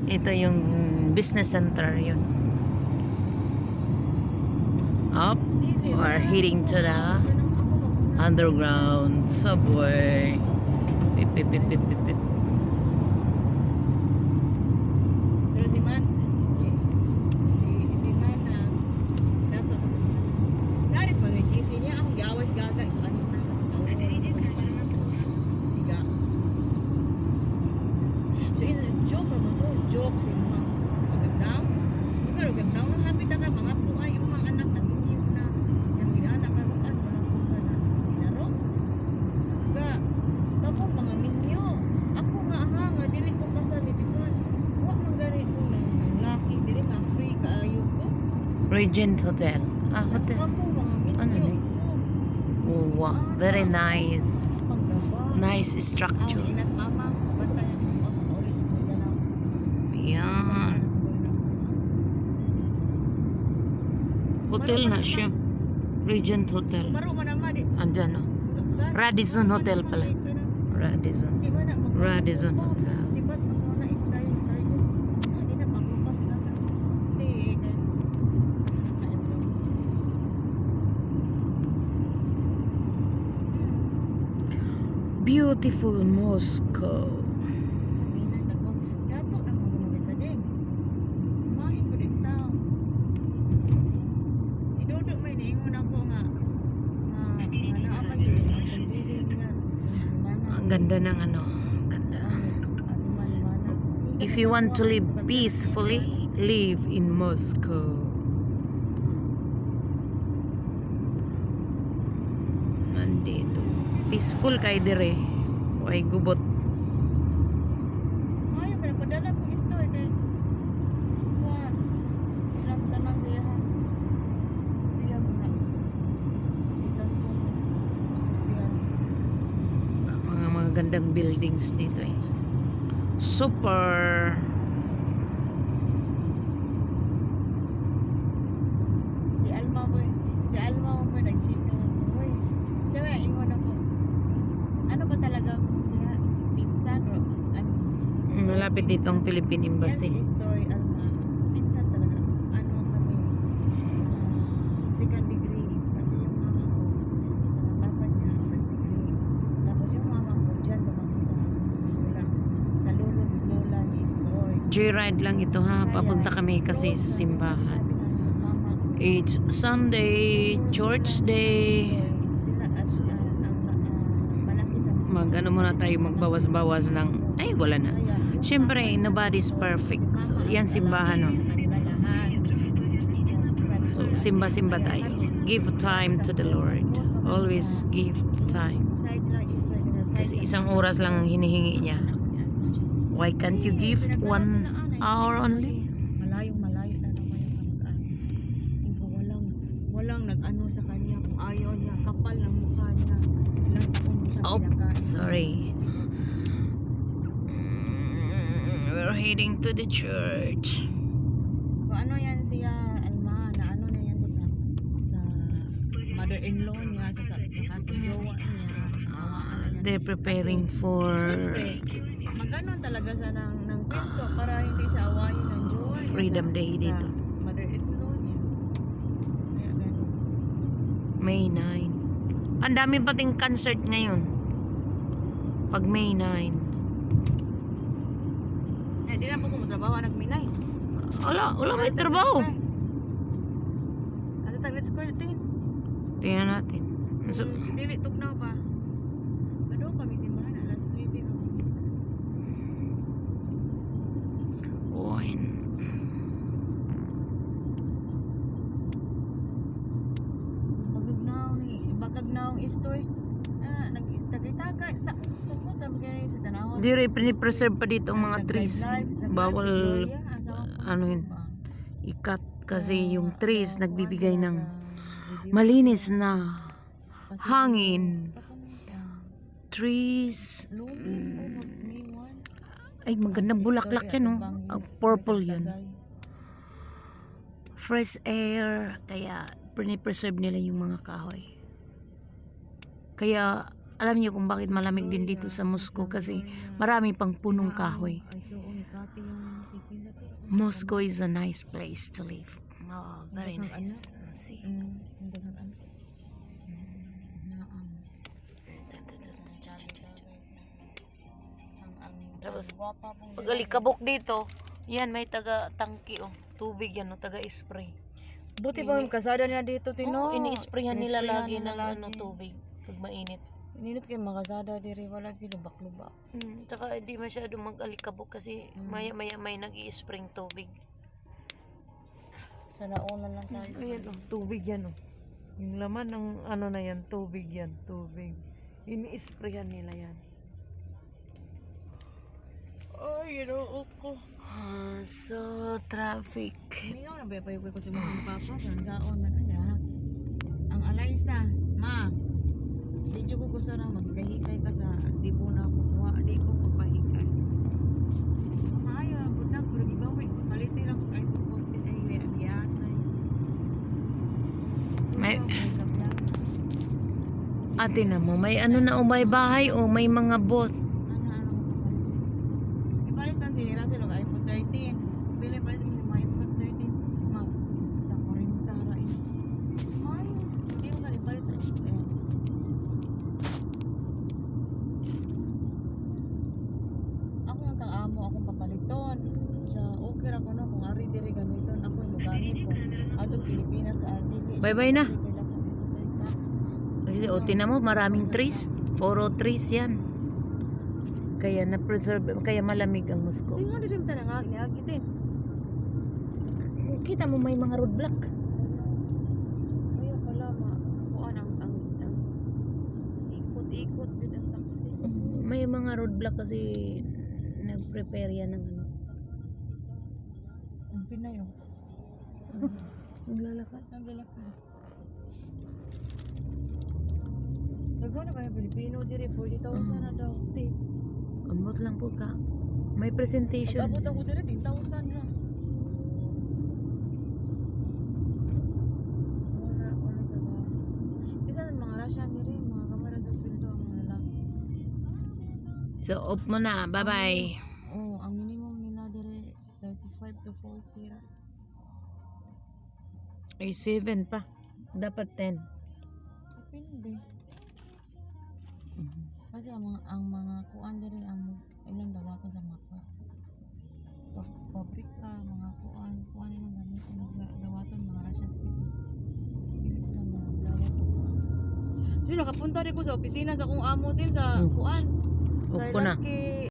Ito yung business center yun. Up, we're heading to the underground subway. Pip, pip, pip, pip, pip, pip. Pero si Man, si Mana, dato na si Mana. Naris man yung GC niya, akong gawas gaga, ito ano na Tiga. So, joke naman to, joke si mga pagagnaw. Ikaw, pagagnaw nung hapit ka, mga po ay, yung mga anak na minyo na, yung mga anak ka, ay, hapon ka na, tinaro. Sus ka, kapo mga minyo. Ako nga nga, dili ko kasal ni Bisman. Huwag mang ganit ko na, laki, dili nga, free ka, ayok ko. Regent Hotel. Hotel. Kapo mga minyo. Ano ni? Oh, wow. Very nice. Panggaba. Nice Ang structure. inas mama, kabanta niya ni mama, ulit ko may dalaw. Yan. Hotel na siya. Regent Hotel. Baro man naman, di. Andyan, oh. Radisson Hotel pala. Radisson. Di ba na, Radisson Hotel. Sibat, ako na ikaw tayo, Radisson. Di na, pangkupa sila ka. Di, Beautiful Moscow. Dato na mamulungay ka din. Mahin mo din tao. Si Dodo may niingon ako nga naapan siya ang pagsisig niya. Ang ganda ng ano. Ganda. If you want to live peacefully, live in Moscow. Nandito. Peaceful kay dire. Way gubot. Ay, padala po isto kay kuan. Ilang tanan siya ha. Iya mga itantong sosyal. Mga gandang buildings dito eh. Super. Si Alma mo nag-chill ka na po. Uy, siya may ingon ako. Ano ba talaga mo siya? Pinsan o ano? Malapit dito ang Philippine Yan si Embassy. Istoy Alma. Pinsan talaga. Ano kami? Second degree. Kasi yung mama ko, sa papa niya, first degree. Tapos yung mama ko, dyan lumaki sa lola. Sa lola ni Istoy. Joyride lang ito ha. Papunta kami kasi sa simbahan. Sabi ng mama ko, It's Sunday, church day. sila as malaki sa Mag-ano muna tayo, magbawas-bawas ng, ay wala na. Siyempre, nobody's perfect. So, yan simbahan, no? So, simba-simba tayo. Give time to the Lord. Always give time. Kasi isang oras lang ang hinihingi niya. Why can't you give 1 hour only? Malayong malayo na naman yung kamag-anak. Walang nag-ano sa kanya kung ayaw niya, kapal ng mukha niya. Ilang taon mo siya Oh, pinakain. sorry. We're heading to the church. Kung ano yan siya, Alma, na ano na yan sa mother-in-law niya, sa jowa niya. They're preparing for Siyempre, maganon talaga siya ng pinto para hindi siya awayin ng jowa niya. Freedom Day dito. Mother-in-law niya. Kaya ganun. May 9. Ang dami pating concert ngayon. Pag May 9. Di na po kumutrabaho, nagminay. Wala may trabaho. Asa tag let's call it in. Tingnan natin. So, Dili tugnaw pa. Ano kami simbahan alas 9 pa misa. wine. Bagagnaw istoy. Nagtagay-tagay sukot am gani sa tanaw. Dire preserve pa dito ang mga trees. Bawal ano yun, ikat kasi yung trees nagbibigay ng malinis na hangin. Trees. Ay, magandang bulaklak yan, oh. Ang purple yan. Fresh air. Kaya, preserve nila yung mga kahoy. Kaya, Alam niyo kung bakit malamig din dito sa Moscow kasi marami pang punong kahoy. Ay, so, kati yung sikin na to. Moscow is a nice place to live. Oh, very nice. See. Ang daghang ano. Naam. Tapos, Gwapa pong pag alikabok dito, yan may taga-tangki oh. Tubig yan oh, taga-spray. Buti pa yung kasada niya dito, Oh, Tino. ini-sprayhan nila lagi ng nila ano, tubig pag mainit. Ininit kayo makasada diri, wala kayo lubak-lubak. Tsaka hindi masyado mag-alikabok kasi maya-maya may nag-i-spring tubig. Sa nauna lang tayo. Ayan oh, tubig yan oh. Yung laman ng ano na yan, tubig yan, tubig. Ini-sprayhan nila yan. Ay, ko. So, traffic. Hindi nga na bayapay ko si mga papa. Saan saon man ay ha. Ang Alaysa, ma. Di ko gusto na magkahikay ka sa di po na ako kuha. Di ko pagpahikay. Kaya, budak, pero gibawi. Pagkaliti lang ko kahit 14 ay yatay. May- Ate na mo, may ano na o may bahay o may mga booth. Ano ipalit pa si Russell og iPhone 13. Pili pa ito mga iPhone 13. Ma, sa 40 ra yun. Ay, hindi mo ka ipalit sa SM. Ako ang tang-amo akong papaliton. Siya, okay ra ko no kung ari diri gamiton ako yung gamit ko. Ato Pilipinas sa dili. Bye-bye na. Kaya ko tax. Kasi o tinan mo, maraming trees. 4 trees yan. Kaya na-preserve, kaya malamig ang Moscow. Tingnan din ta nga niagitin. Kita mo may mga roadblock. Kaya pala kuan ang ikot-ikot din ang taxi. May mga roadblock kasi nag-prepare yan ng ano. Ang Pinay oh. Naglalakad. Naglalakad. Nagawa na ba yung Pilipino diri 40,000 na daw. Ambot lang po ka. May presentation. Pag-abot ako diri 10,000 na. Wala ito ba? Isa mga Russian diri, mga kamera sa sweldo ang mga lalaki. So, off mo na. Bye-bye. Oh, ang minimum nila diri 35 to 40 ra. Ay, 7 pa. Dapat 10. Depende. Kasi ang mga kuan diri ang ilang dawaton sa mapa. Pabrika, mga kuan ilang gamit ang dawaton mga Russian citizen. Dili sila mga dawat. Dili nakapunta rin ko sa opisina sa kung amo din sa kuan. Opo na. Trailerski